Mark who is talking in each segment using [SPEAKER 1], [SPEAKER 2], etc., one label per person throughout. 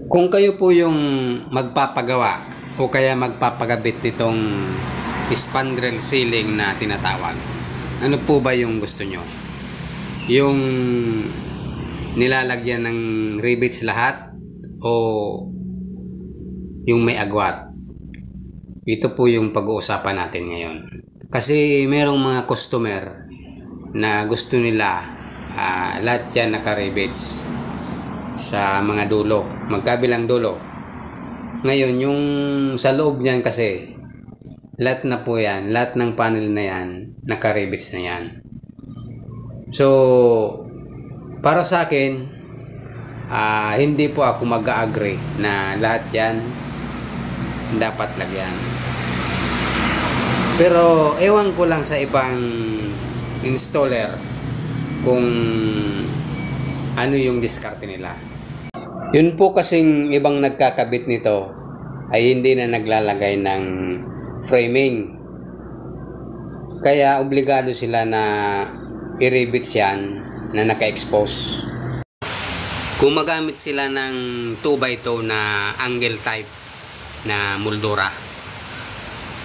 [SPEAKER 1] Kung kayo po yung magpapagawa o kaya magpapagabit nitong spandrel ceiling na tinatawag, ano po ba yung gusto nyo? Yung nilalagyan ng rivets lahat o yung may agwat? Ito po yung pag-uusapan natin ngayon. Kasi merong mga customer na gusto nila lahat yan naka-rivets sa mga dulo, magkabilang dulo. Ngayon, yung sa loob niyan kasi, lahat na po yan, lahat ng panel na yan, naka-rivets na yan. So, para sa akin, hindi po ako mag-agree na lahat yan dapat lagyan. Pero, ewan ko lang sa ibang installer kung ano yung diskarte nila. Yun po kasing ibang nagkakabit nito ay hindi na naglalagay ng framing. Kaya obligado sila na i-rivets yan na naka-expose. Kung magamit sila ng 2x2 na angle type na moldura,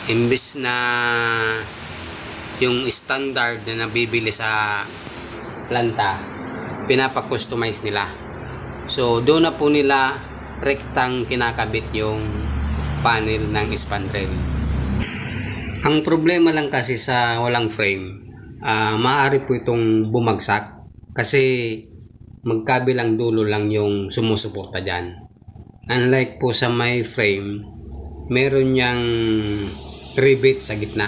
[SPEAKER 1] imbis na yung standard na nabibili sa planta, pinapa-customize nila. So doon na po nila rektang kinakabit yung panel ng spandrel. Ang problema lang kasi sa walang frame, maaari po itong bumagsak kasi magkabilang dulo lang yung sumusuporta dyan. Unlike po sa may frame, meron niyang rivet sa gitna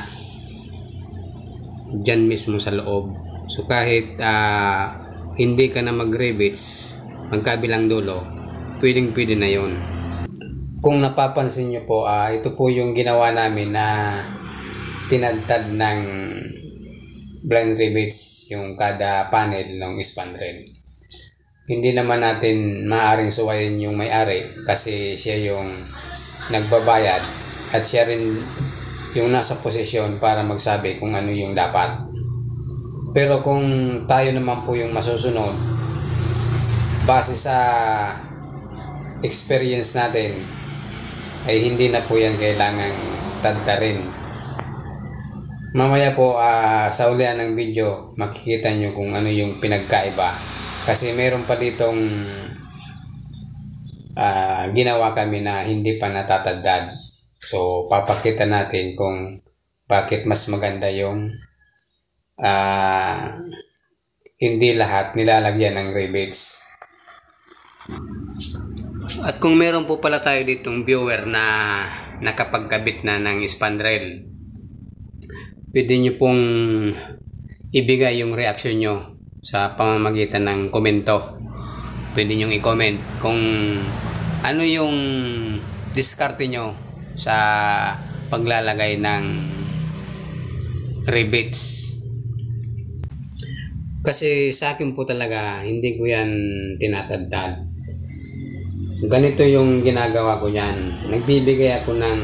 [SPEAKER 1] dyan mismo sa loob. So kahit hindi ka na mag-rivets magkabilang dulo, pwedeng-pwede na yon. Kung napapansin nyo po, ito po yung ginawa namin na tinadtad ng blind rivets yung kada panel ng spandrel. Hindi naman natin maaaring suwayin yung may-ari kasi siya yung nagbabayad at siya rin yung nasa posisyon para magsabi kung ano yung dapat. Pero kung tayo naman po yung masusunod, base sa experience natin, ay hindi na po yan kailangang tadtarin. Mamaya po sa ulian ng video, makikita nyo kung ano yung pinagkaiba. Kasi meron pa ditong ginawa kami na hindi pa natatadad. So papakita natin kung bakit mas maganda yung hindi lahat nilalagyan ng rivets. At kung meron po pala tayo ditong viewer na nakapagkabit na ng spandrel, pwede nyo pong ibigay yung reaksyon nyo sa pamamagitan ng komento. Pwede nyo i-comment kung ano yung diskarte nyo sa paglalagay ng rivets. Kasi sa akin po talaga, hindi ko yan tinatadtad. Ganito yung ginagawa ko yan. Nagbibigay ako ng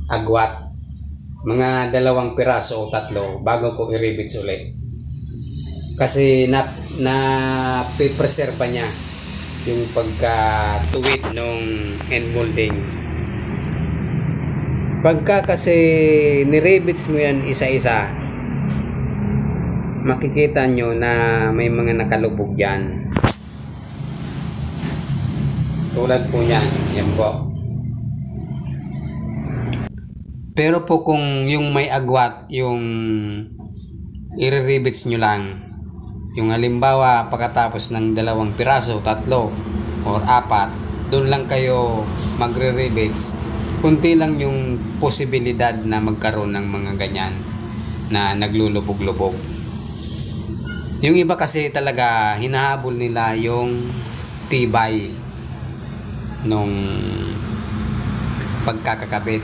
[SPEAKER 1] agwat. Mga 2 piraso o 3 bago ko i-rivets ulit. Kasi na-preserve niya yung pagkatuwid ng end molding. Pagka kasi ni-rivets mo yan isa-isa, makikita nyo na may mga nakalubog dyan. Tulad po yan, yan po. Pero po kung yung may agwat, yung i-rivets nyo lang, yung halimbawa pagkatapos ng 2 piraso, 3 or 4, doon lang kayo magre-rivets. Kunti lang yung posibilidad na magkaroon ng mga ganyan na naglulubog-lubog. Yung iba kasi talaga hinahabol nila yung tibay nung pagkakakabit.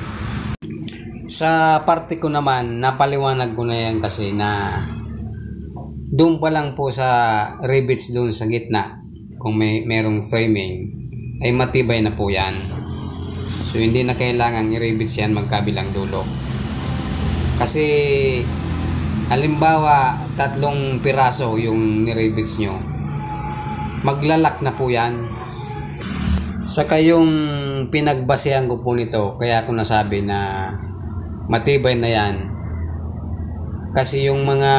[SPEAKER 1] Sa parte ko naman, napaliwanag ko na yan kasi na doon pa lang po sa rivets doon sa gitna, kung merong framing, ay matibay na po yan. So hindi na kailangan i-rivets yan magkabilang dulo. Kasi halimbawa 3 piraso yung ni-rivets nyo, maglalak na po yan. Saka yung pinagbasehan ko po nito, kaya ako nasabi na matibay na yan. Kasi yung mga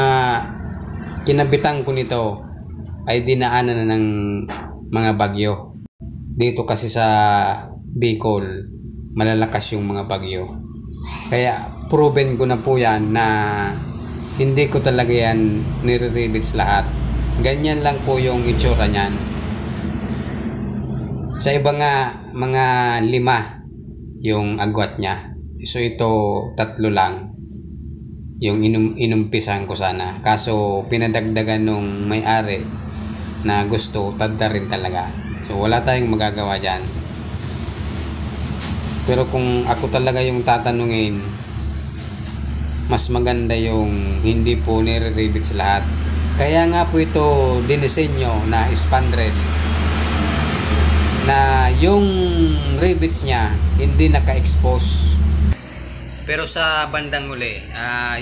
[SPEAKER 1] kinabitan ko nito ay dinaanan na ng mga bagyo. Dito kasi sa Bicol, malalakas yung mga bagyo. Kaya proven ko na po yan na hindi ko talaga yan nire-release lahat. Ganyan lang po yung itsura niyan. Sa iba nga, mga 5 yung agwat niya. So ito 3 lang yung inumpisan ko sana. Kaso pinadagdagan nung may-ari na gusto, tadda rin talaga. So wala tayong magagawa dyan. Pero kung ako talaga yung tatanungin, mas maganda yung hindi po nire-release lahat. Kaya nga po ito dinisenyo na spandrel, na yung rivets niya hindi naka-expose. Pero sa bandang uli,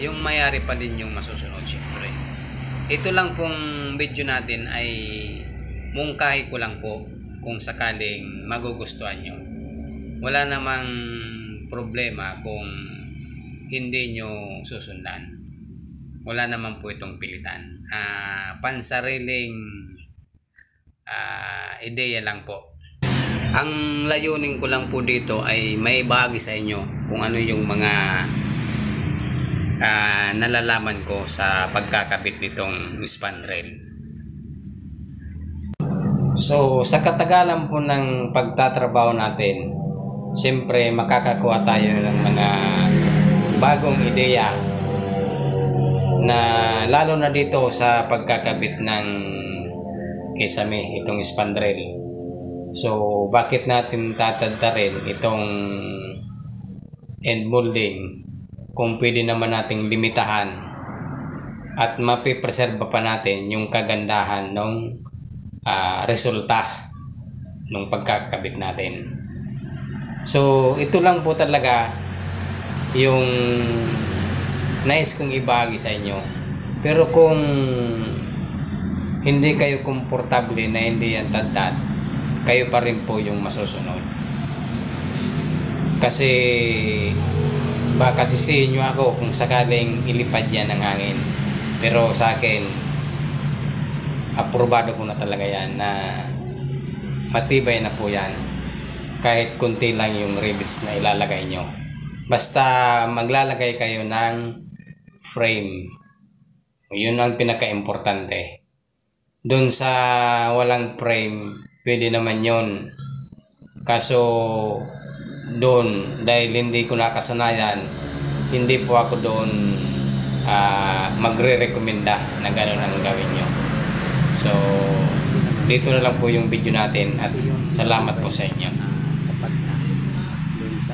[SPEAKER 1] yung mayari pa din yung masusunod syempre. Ito lang pong video natin ay mungkahi ko lang po kung sakaling magugustuhan nyo. Wala namang problema kung hindi nyo susundan. Wala naman po itong pilitan. Pansariling ideya lang po. Ang layunin ko lang po dito ay may bahagi sa inyo kung ano yung mga nalalaman ko sa pagkakabit nitong spandrel. So sa katagalan po ng pagtatrabaho natin, siyempre makakakuha tayo ng mga bagong ideya na lalo na dito sa pagkakabit ng kisame, itong spandrel. So bakit natin tatadtarin itong end molding kung pwede naman nating limitahan at mapipreserba pa natin yung kagandahan ng resulta ng pagkakabit natin. So ito lang po talaga yung nais kong ibahagi sa inyo. Pero kung hindi kayo komportable na hindi yan tadtad, kayo pa rin po yung masusunod. Kasi baka sisihin nyo ako kung sakaling ilipad yan ng hangin. Pero sa akin, aprobado ko na talaga yan na matibay na po yan. Kahit kunti lang yung rivets na ilalagay nyo. Basta maglalagay kayo ng frame. Yun ang pinaka-importante. Doon sa walang frame, pwede naman yun. Kaso doon, dahil hindi ko nakasanayan, hindi po ako doon magre-recommenda na gano'n ang gawin nyo. So dito na lang po yung video natin at salamat po sa inyo.